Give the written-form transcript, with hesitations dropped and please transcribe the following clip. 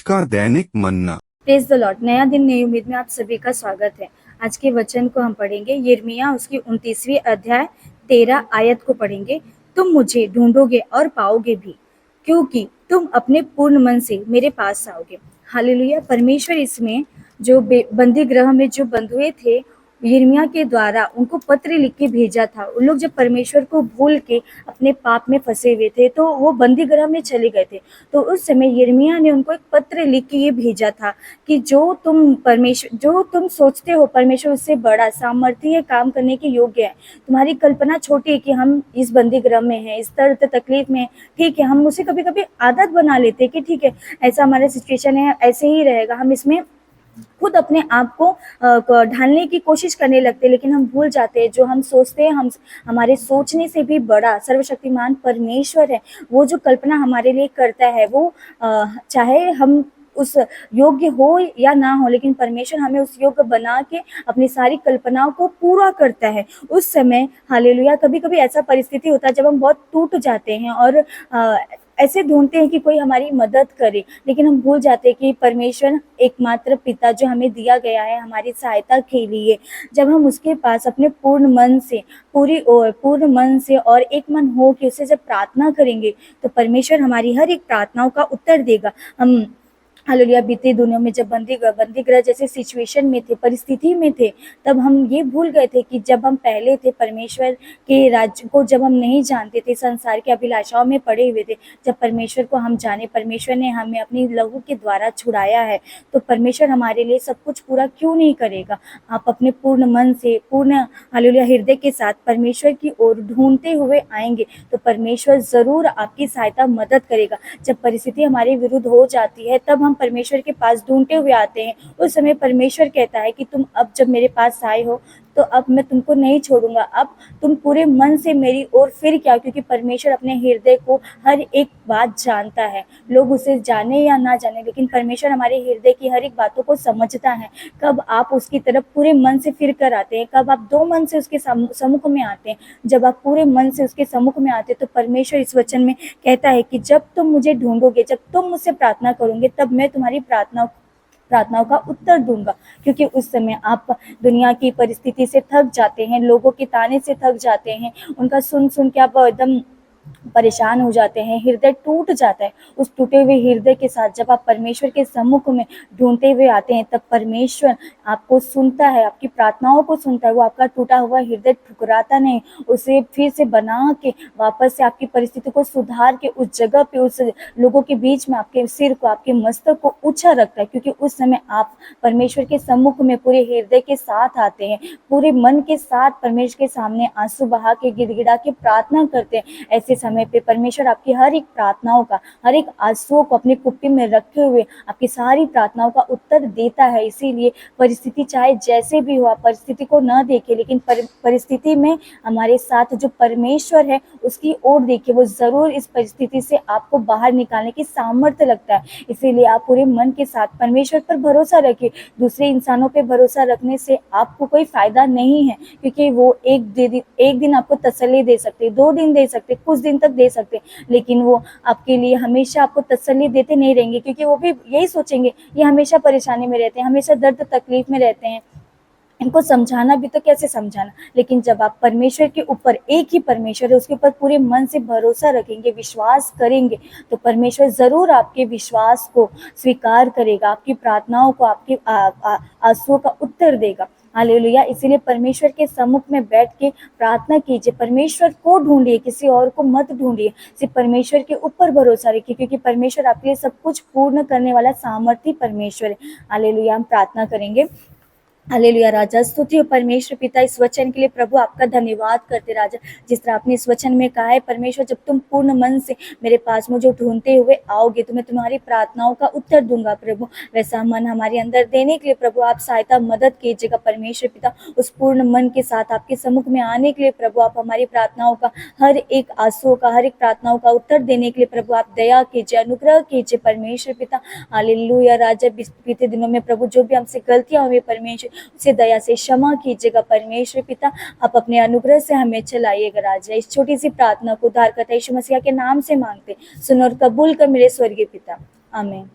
आज का दैनिक मन्ना। Praise the Lord. नया दिन नई उम्मीद में आप सभी का स्वागत है। आज के वचन को हम पढ़ेंगे, यिर्मयाह उसकी 29वीं अध्याय 13 आयत को पढ़ेंगे। तुम मुझे ढूंढोगे और पाओगे भी, क्योंकि तुम अपने पूर्ण मन से मेरे पास आओगे। हालेलुया। परमेश्वर इसमें जो बंदी गृह में जो बंधुए थे, यिर्मयाह के द्वारा उनको पत्र लिख के भेजा था। उन लोग जब परमेश्वर को भूल के अपने पाप में फंसे हुए थे, तो वो बंदी गृह में चले गए थे। तो उस समय यिर्मयाह ने उनको एक पत्र लिख के ये भेजा था कि जो तुम सोचते हो परमेश्वर उससे बड़ा सामर्थ्य काम करने के योग्य है। तुम्हारी कल्पना छोटी है कि हम इस बंदी गृह में हैं, इस दर्द तकलीफ में, ठीक है। हम उसे कभी कभी आदत बना लेते हैं कि ठीक है, ऐसा हमारा सिचुएशन है, ऐसे ही रहेगा। हम इसमें खुद अपने आप को ढालने की कोशिश करने लगते हैं, लेकिन हम भूल जाते हैं जो हम सोचते हैं, हम हमारे सोचने से भी बड़ा सर्वशक्तिमान परमेश्वर है। वो जो कल्पना हमारे लिए करता है, वो चाहे हम उस योग्य हो या ना हो, लेकिन परमेश्वर हमें उस योग्य बना के अपनी सारी कल्पनाओं को पूरा करता है। उस समय हालेलुया, कभी कभी ऐसा परिस्थिति होता है जब हम बहुत टूट जाते हैं और ऐसे ढूंढते हैं कि कोई हमारी मदद करे, लेकिन हम भूल जाते हैं कि परमेश्वर एकमात्र पिता जो हमें दिया गया है हमारी सहायता के लिए, जब हम उसके पास अपने पूर्ण मन से पूर्ण मन से और एक मन हो के उसे जब प्रार्थना करेंगे, तो परमेश्वर हमारी हर एक प्रार्थनाओं का उत्तर देगा। हम हालेलुया, बीते दिनों में जब बंदी गृह जैसे सिचुएशन में थे, परिस्थिति में थे, तब हम ये भूल गए थे कि जब हम पहले थे परमेश्वर के राज्य को, जब हम नहीं जानते थे, संसार के अभिलाषाओं में पड़े हुए थे, जब परमेश्वर को हम जाने, परमेश्वर ने हमें अपनी लहू के द्वारा छुड़ाया है, तो परमेश्वर हमारे लिए सब कुछ पूरा क्यों नहीं करेगा। आप अपने पूर्ण मन से, पूर्ण हालेलुया हृदय के साथ परमेश्वर की ओर ढूंढते हुए आएंगे, तो परमेश्वर जरूर आपकी सहायता मदद करेगा। जब परिस्थिति हमारे विरुद्ध हो जाती है, तब हम परमेश्वर के पास ढूंढते हुए आते हैं। उस समय परमेश्वर कहता है कि तुम अब जब मेरे पास आए हो, तो अब मैं तुमको नहीं छोड़ूंगा। अब तुम पूरे मन से मेरी ओर फिर क्या, क्योंकि परमेश्वर अपने हृदय को हर एक बात जानता है। लोग उसे जाने या ना जाने, लेकिन परमेश्वर हमारे हृदय की हर एक बातों को समझता है। कब आप उसकी तरफ पूरे मन से फिर कर आते हैं, कब आप दो मन से उसके सम्मुख में आते हैं। जब आप पूरे मन से उसके सम्मुख में आते हैं, तो परमेश्वर इस वचन में कहता है कि जब तुम मुझे ढूंढोगे, जब तुम मुझसे प्रार्थना करोगे, तब मैं तुम्हारी प्रार्थनाओं का उत्तर दूंगा। क्योंकि उस समय आप दुनिया की परिस्थिति से थक जाते हैं, लोगों के ताने से थक जाते हैं, उनका सुन सुन के आप एकदम परेशान हो जाते हैं, हृदय टूट जाता है। उस टूटे हुए हृदय के साथ जब आप परमेश्वर के सम्मुख में ढूंढते हुए आते हैं, तब परमेश्वर आपको सुनता है, आपकी प्रार्थनाओं को सुनता है। वो आपका टूटा हुआ हृदय ठुकराता नहीं, उसे फिर से बना के वापस से आपकी परिस्थिति को सुधार के उस जगह पे, उस लोगों के बीच में आपके सिर को, आपके मस्तक को ऊंचा रखता है। क्योंकि उस समय आप परमेश्वर के सम्मुख में पूरे हृदय के साथ आते हैं, पूरे मन के साथ परमेश्वर के सामने आंसू बहा के, गिड़गिड़ा के प्रार्थना करते हैं। ऐसे समय पे परमेश्वर आपकी हर एक प्रार्थनाओं का, हर एक आंसुओं को अपने कुप्पी में रखे हुए आपकी सारी प्रार्थनाओं का उत्तर देता है। इसीलिए परिस्थिति चाहे जैसे भी हो, आप परिस्थिति को न देखें, लेकिन परिस्थिति में हमारे साथ जो परमेश्वर है उसकी ओर देखिए। वो जरूर इस परिस्थिति से आपको बाहर निकालने की सामर्थ्य लगता है। इसीलिए आप पूरे मन के साथ परमेश्वर पर भरोसा रखिए। दूसरे इंसानों पर भरोसा रखने से आपको कोई फायदा नहीं है, क्योंकि वो एक दिन आपको तसल्ली दे सकते, 2 दिन दे सकते, कुछ दिन तक दे सकते, लेकिन वो आपके लिए हमेशा आपको तसल्ली देते नहीं रहेंगे। क्योंकि वो भी यही सोचेंगे, ये हमेशा परेशानी में रहते हैं, हमेशा दर्द तकलीफ में रहते हैं, इनको समझाना भी तो कैसे समझाना। लेकिन जब आप परमेश्वर के ऊपर, एक ही परमेश्वर है, उसके ऊपर पूरे मन से भरोसा रखेंगे, विश्वास करेंगे, तो परमेश्वर जरूर आपके विश्वास को स्वीकार करेगा, आपकी प्रार्थनाओं को, आपके आंसुओं का उत्तर देगा। हालेलुया। इसीलिए परमेश्वर के सम्मुख में बैठ के प्रार्थना कीजिए, परमेश्वर को ढूंढिए, किसी और को मत ढूंढिए, सिर्फ परमेश्वर के ऊपर भरोसा रखिए, क्योंकि परमेश्वर आपके लिए सब कुछ पूर्ण करने वाला सामर्थी परमेश्वर है। हालेलुया। हम प्रार्थना करेंगे। हालेलुया। राजा, स्तुति हो परमेश्वर पिता इस वचन के लिए। प्रभु आपका धन्यवाद करते राजा, जिस तरह आपने इस वचन में कहा है परमेश्वर, जब तुम पूर्ण मन से मेरे पास मुझे ढूंढते हुए आओगे, तो मैं तुम्हारी प्रार्थनाओं का उत्तर दूंगा। प्रभु वैसा मन हमारे अंदर देने के लिए प्रभु आप सहायता मदद कीजिएगा परमेश्वर पिता। उस पूर्ण मन के साथ आपके सम्मुख में आने के लिए प्रभु आप हमारी प्रार्थनाओं का, हर एक आंसुओं का, हर एक प्रार्थनाओं का उत्तर देने के लिए प्रभु आप दया कीजिए, अनुग्रह कीजिए परमेश्वर पिता। हालेलुया। राजा, बीते दिनों में प्रभु जो भी हमसे गलतियां हुई परमेश्वर, उसे दया से क्षमा कीजिएगा परमेश्वर पिता। आप अपने अनुग्रह से हमें चलाइएगा राजा। इस छोटी सी प्रार्थना को उद्धारकर्ता यीशु मसीह के नाम से मांगते, सुन और कबूल कर मेरे स्वर्गीय पिता। आमीन।